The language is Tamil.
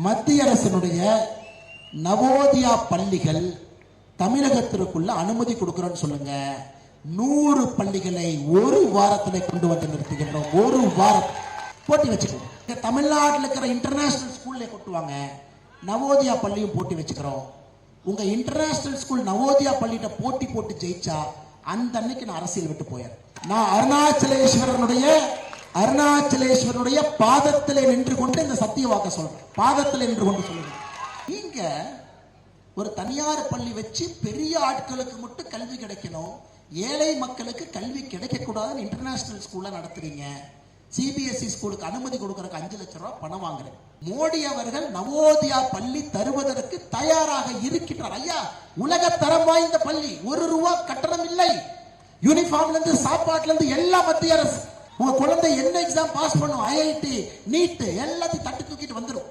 மத்திய அரசினுடைய நவோதயா பள்ளிகள் தமிழகத்திற்குள்ள அனுமதி கொடுக்கிறோன்னு சொல்லுங்க. 100 பள்ளிகளை ஒரு வாரத்தில் கொண்டு வந்து நிறுத்துகின்றோம். ஒரு வாரம் போட்டி வச்சுக்கணும். தமிழ்நாட்டில் இருக்கிற இன்டர்நேஷனல் ஸ்கூல்ல கொட்டுவாங்க, நவோதயா பள்ளியும் போட்டி வச்சுக்கிறோம். உங்க இன்டர்நேஷனல் ஸ்கூல் நவோதயா பள்ளியிட்ட போட்டி போட்டு ஜெயிச்சா அந்த அன்னைக்கு நான் அரசியல் விட்டு போயார். நான் அருணாச்சலேஸ்வரனுடைய பாதத்திலே நின்று கொண்டு இந்த சத்திய வாக்க சொல்றேன். பாதத்திலே நின்று கொண்டு சொல்லுங்க. நீங்க ஒரு தனியார் பள்ளி வச்சு பெரிய ஆட்களுக்கு மட்டும் கல்வி கிடைக்கணும், ஏழை மக்களுக்கு கல்வி கிடைக்க கூடாதுன்னு இன்டர்நேஷனல் ஸ்கூல்ல நடத்துறீங்க. சிபிஎஸ்இ ஸ்கூலுக்கு அனுமதி கொடுக்கறதுக்கு 5 லட்சம் ரூபாய் பணம் வாங்குறேன். மோடி அவர்கள் நவோதயா பள்ளி தருவதற்கு தயாராக இருக்கின்றார். ஐயா, உலக தரம் வாய்ந்த பள்ளி, 1 ரூபாய் கட்டணம் இல்லை. யூனிஃபார்ம்ல இருந்து சாப்பாட்டுல இருந்து எல்லாம் மத்திய அரசு. உங்க குழந்தை என்ன எக்ஸாம் பாஸ் பண்ணும், ஐஐடி, நீட் எல்லாத்தையும் தட்டி தூக்கிட்டு வந்துடும்.